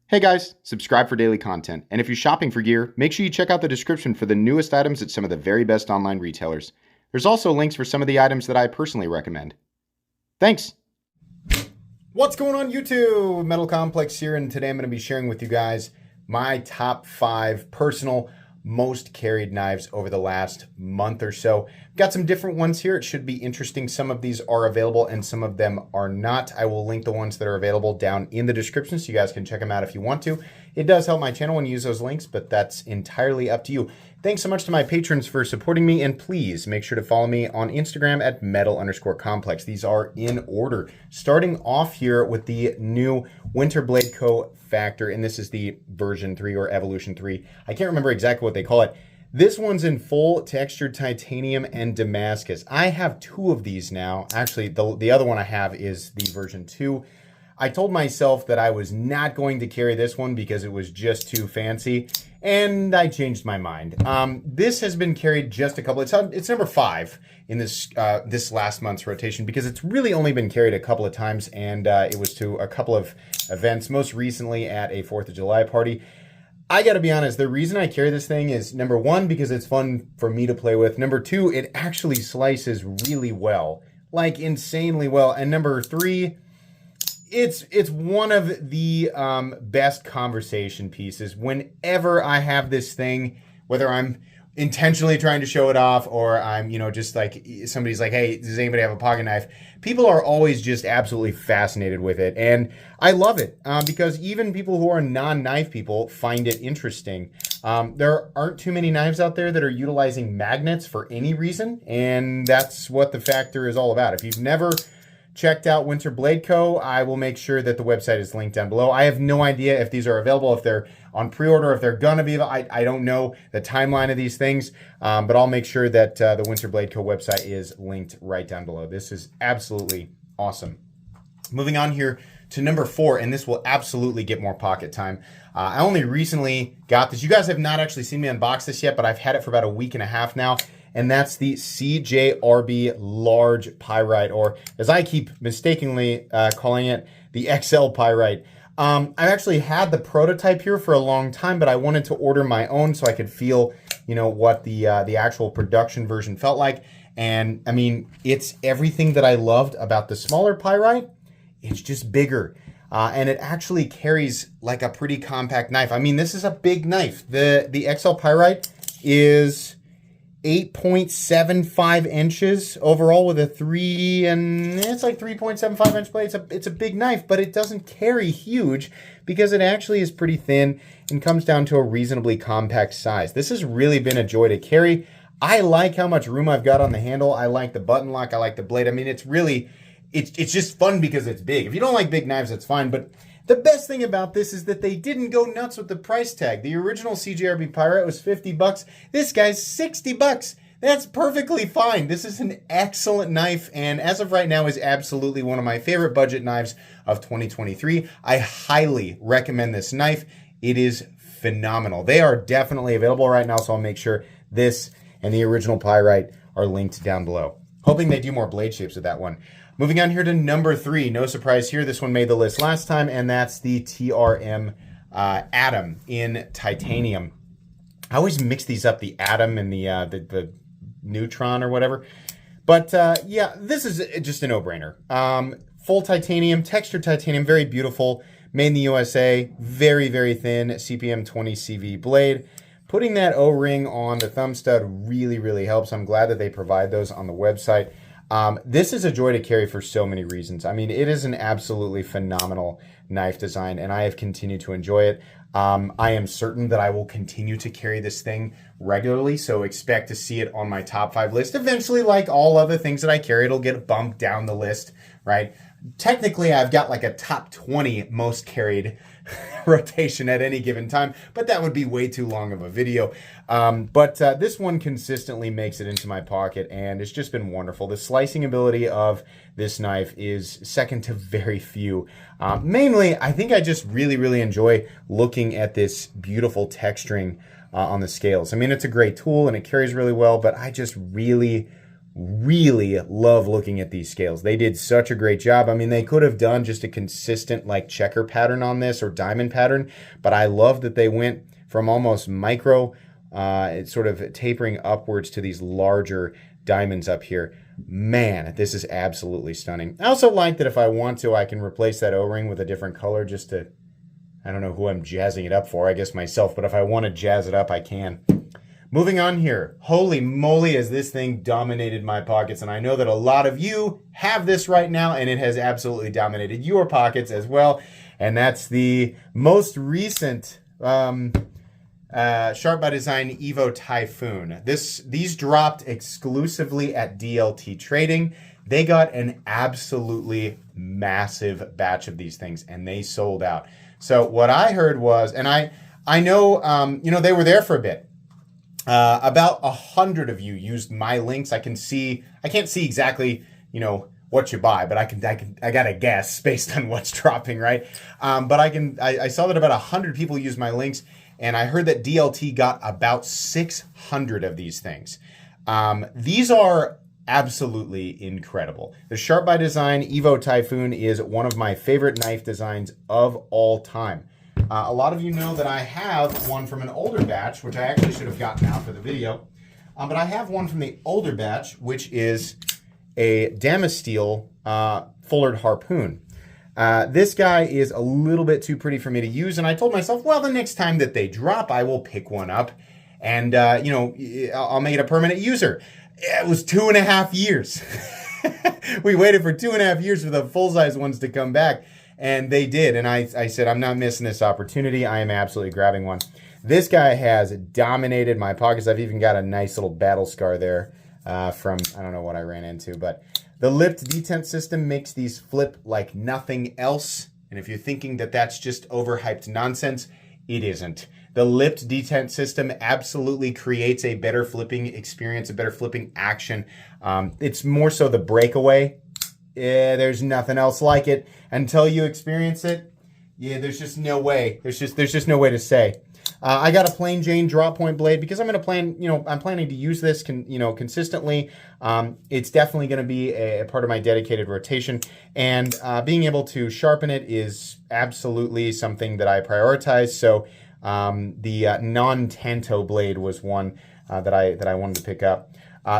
Hey guys, subscribe for daily content. And if you're shopping for gear, make sure you check out the description for the newest items at some of the very best online retailers. There's also links for some of the items that I personally recommend. Thanks! What's going on YouTube? Metal Complex here, and today I'm going to be sharing with you guys my top 5 personal most carried knives over the last month or so. Got some different ones here. It should be interesting. Some of these are available and some of them are not. I will link the ones that are available down in the description so you guys can check them out if you want to. It does help my channel when you use those links, but that's entirely up to you. Thanks so much to my patrons for supporting me, and please make sure to follow me on Instagram at metal_complex. These are in order. Starting off here with the new Winter Bladeco Factor, and this is the version 3 or Evolution 3. I can't remember exactly what they call it. This one's in full textured titanium and Damascus. I have 2 of these now. Actually, the other one I have is the version 2. I told myself that I was not going to carry this one because it was just too fancy, and I changed my mind. This has been carried just a couple of times. It's number 5 in this this last month's rotation because it's really only been carried a couple of times, and it was to a couple of events, most recently at a 4th of July party. I gotta be honest, the reason I carry this thing is, number 1, because it's fun for me to play with. Number 2, it actually slices really well, like insanely well. And number 3, it's one of the best conversation pieces. Whenever I have this thing, whether I'm intentionally trying to show it off or I'm, just like somebody's like, hey, does anybody have a pocket knife? People are always just absolutely fascinated with it. And I love it because even people who are non-knife people find it interesting. There aren't too many knives out there that are utilizing magnets for any reason. And that's what the Factor is all about. If you've never checked out Winter Bladeco, I will make sure that the website is linked down below. I have no idea if these are available, if they're on pre-order, if they're gonna be. I don't know the timeline of these things, but I'll make sure that the Winter Bladeco website is linked right down below. This is absolutely awesome. Moving on here to number 4, and this will absolutely get more pocket time. I only recently got this. You guys have not actually seen me unbox this yet, but I've had it for about a week and a half now. And that's the CJRB Large Pyrite, or as I keep mistakenly calling it, the XL Pyrite. I've actually had the prototype here for a long time, but I wanted to order my own so I could feel, what the actual production version felt like. And I mean, it's everything that I loved about the smaller Pyrite. It's just bigger. And it actually carries like a pretty compact knife. I mean, this is a big knife. The XL Pyrite is 8.75 inches overall with a 3.75 inch blade. It's a big knife, but it doesn't carry huge because it actually is pretty thin and comes down to a reasonably compact size. This has really been a joy to carry. I like how much room I've got on the handle. I like the button lock. I like the blade. I mean, it's just fun because it's big. If you don't like big knives, that's fine. But the best thing about this is that they didn't go nuts with the price tag. The original CJRB Pyrite was 50 bucks. This guy's 60 bucks. That's perfectly fine. This is an excellent knife, and as of right now is absolutely one of my favorite budget knives of 2023. I highly recommend this knife. It is phenomenal. They are definitely available right now, so I'll make sure this and the original Pyrite are linked down below. Hoping they do more blade shapes with that one. Moving on here to number 3. No surprise here. This one made the list last time, and that's the TRM Atom in titanium. I always mix these up, the Atom and the Neutron or whatever. But yeah, this is just a no-brainer. Full titanium, textured titanium, very beautiful. Made in the USA, very, very thin CPM 20 CV blade. Putting that O-ring on the thumb stud really, really helps. I'm glad that they provide those on the website. This is a joy to carry for so many reasons. I mean, it is an absolutely phenomenal knife design, and I have continued to enjoy it. I am certain that I will continue to carry this thing regularly, so expect to see it on my top 5 list. Eventually, like all other things that I carry, it'll get bumped down the list, right? Technically, I've got like a top 20 most carried rotation at any given time, but that would be way too long of a video. But this one consistently makes it into my pocket, and it's just been wonderful. The slicing ability of this knife is second to very few. Mainly, I think I just really, really enjoy looking at this beautiful texturing on the scales. I mean, it's a great tool and it carries really well, but I just really, really love looking at these scales. They did such a great job. I mean, they could have done just a consistent like checker pattern on this or diamond pattern, but I love that they went from almost micro, it's sort of tapering upwards to these larger diamonds up here. Man, this is absolutely stunning. I also like that if I want to, I can replace that O-ring with a different color just to, I don't know who I'm jazzing it up for, I guess myself, but if I want to jazz it up, I can. Moving on here. Holy moly, has this thing dominated my pockets, and I know that a lot of you have this right now, and it has absolutely dominated your pockets as well, and that's the most recent Sharp by Design Evo Typhoon. These dropped exclusively at DLT Trading. They got an absolutely massive batch of these things, and they sold out. So what I heard was, and I know, you know, they were there for a bit. About 100 of you used my links. I can't see exactly, you know, what you buy, but I got a guess based on what's dropping, right? But I saw that about 100 people used my links, and I heard that DLT got about 600 of these things. These are absolutely incredible. The Sharp by Design Evo Typhoon is one of my favorite knife designs of all time. A lot of you know that I have one from an older batch, which I actually should have gotten out for the video. But I have one from the older batch, which is a Damasteel fullered harpoon. This guy is a little bit too pretty for me to use, and I told myself, well, the next time that they drop, I will pick one up, and you know, I'll make it a permanent user. It was 2.5 years. We waited for 2.5 years for the full-size ones to come back. And they did, and I said, I'm not missing this opportunity. I am absolutely grabbing one. This guy has dominated my pockets. I've even got a nice little battle scar there from, I don't know what I ran into, but the lipped detent system makes these flip like nothing else. And if you're thinking that that's just overhyped nonsense, it isn't. The lipped detent system absolutely creates a better flipping experience, a better flipping action. It's more so the breakaway. Yeah, there's nothing else like it. Until you experience it, yeah, there's just no way. There's just no way to say. I got a plain Jane drop point blade because I'm planning to use this consistently. It's definitely going to be a part of my dedicated rotation, and being able to sharpen it is absolutely something that I prioritize. So the non-tanto blade was one that I wanted to pick up.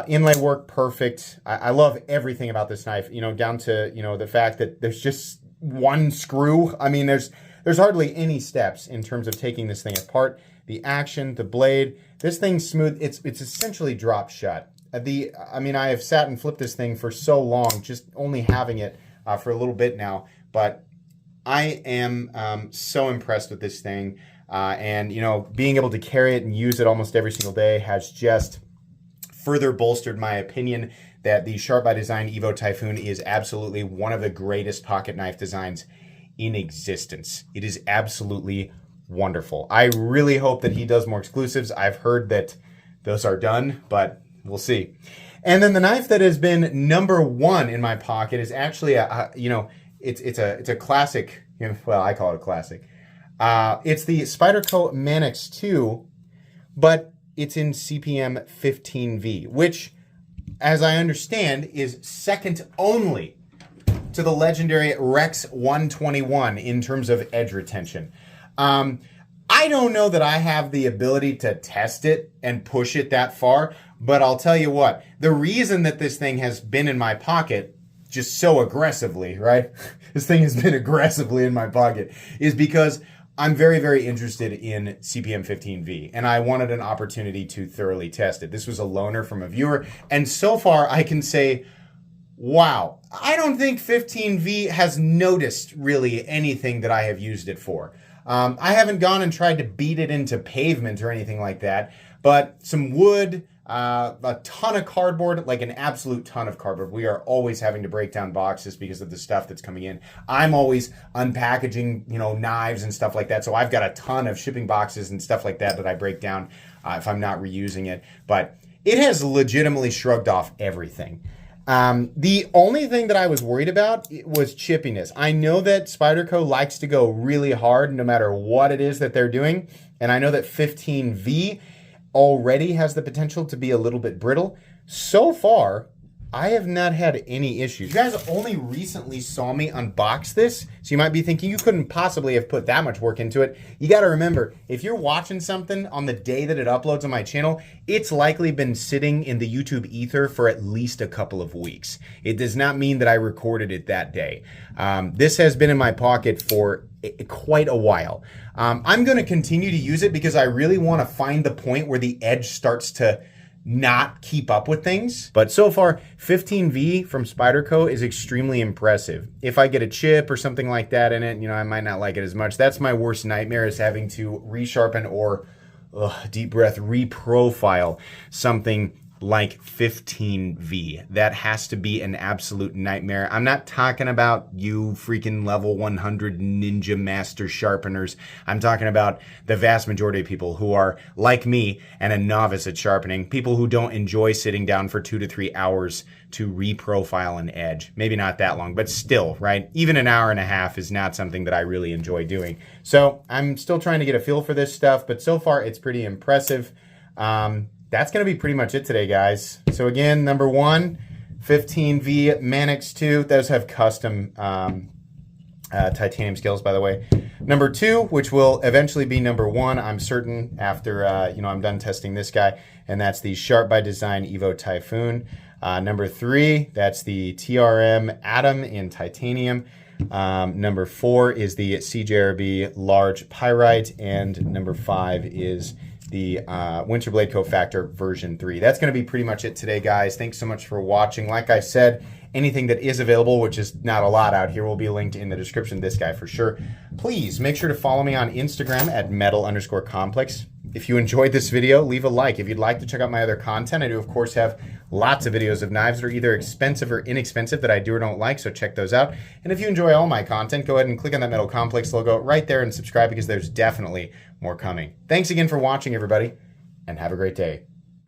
Inlay work, perfect. I love everything about this knife, down to, the fact that there's just one screw. I mean, there's hardly any steps in terms of taking this thing apart. The action, the blade, this thing's smooth. It's essentially drop shut. I have sat and flipped this thing for so long, just only having it for a little bit now, but I am so impressed with this thing. And, being able to carry it and use it almost every single day has just further bolstered my opinion that the Sharp by Design Evo Typhoon is absolutely one of the greatest pocket knife designs in existence. It is absolutely wonderful. I really hope that he does more exclusives. I've heard that those are done, but we'll see. And then the knife that has been #1 in my pocket is actually it's a classic. Well, I call it a classic. It's the Spyderco Manix 2, but it's in CPM 15V, which, as I understand, is second only to the legendary Rex 121 in terms of edge retention. I don't know that I have the ability to test it and push it that far, but I'll tell you what, the reason that this thing has been in my pocket just so aggressively, right? This thing has been aggressively in my pocket is because I'm very, very interested in CPM 15V, and I wanted an opportunity to thoroughly test it. This was a loaner from a viewer, and so far I can say, wow, I don't think 15V has noticed really anything that I have used it for. I haven't gone and tried to beat it into pavement or anything like that, but some wood, a ton of cardboard, like an absolute ton of cardboard. We are always having to break down boxes because of the stuff that's coming in. I'm always unpackaging, knives and stuff like that. So I've got a ton of shipping boxes and stuff like that I break down if I'm not reusing it. But it has legitimately shrugged off everything. The only thing that I was worried about was chippiness. I know that Spyderco likes to go really hard no matter what it is that they're doing. And I know that 15V already has the potential to be a little bit brittle. So far, I have not had any issues. You guys only recently saw me unbox this, so you might be thinking you couldn't possibly have put that much work into it. You gotta remember, if you're watching something on the day that it uploads on my channel, it's likely been sitting in the YouTube ether for at least a couple of weeks. It does not mean that I recorded it that day. This has been in my pocket for quite a while. I'm gonna continue to use it because I really wanna find the point where the edge starts to not keep up with things. But so far, 15V from Spyderco is extremely impressive. If I get a chip or something like that in it, you know, I might not like it as much. That's my worst nightmare, is having to resharpen or, deep breath, reprofile something like 15V. That has to be an absolute nightmare. I'm not talking about you freaking level 100 ninja master sharpeners. I'm talking about the vast majority of people who are like me and a novice at sharpening, people who don't enjoy sitting down for 2 to 3 hours to reprofile an edge. Maybe not that long, but still, right? Even an hour and a half is not something that I really enjoy doing. So I'm still trying to get a feel for this stuff, but so far it's pretty impressive. That's going to be pretty much it today, guys. So again, number 1, 15V Manix 2. Those have custom titanium scales, by the way. Number 2, which will eventually be number 1, I'm certain, after you know, I'm done testing this guy, and that's the Sharp by Design Evo Typhoon. Number 3, that's the TRM Atom in titanium. Number 4 is the CJRB Large Pyrite, and number 5 is the Winter Bladeco Factor version 3. That's going to be pretty much it today, guys. Thanks so much for watching. Like I said, anything that is available, which is not a lot out here, will be linked in the description. This guy for sure. Please make sure to follow me on Instagram at metal_complex. If you enjoyed this video, leave a like. If you'd like to check out my other content, I do, of course, have lots of videos of knives that are either expensive or inexpensive that I do or don't like, so check those out. And if you enjoy all my content, go ahead and click on that Metal Complex logo right there and subscribe, because there's definitely more coming. Thanks again for watching, everybody, and have a great day.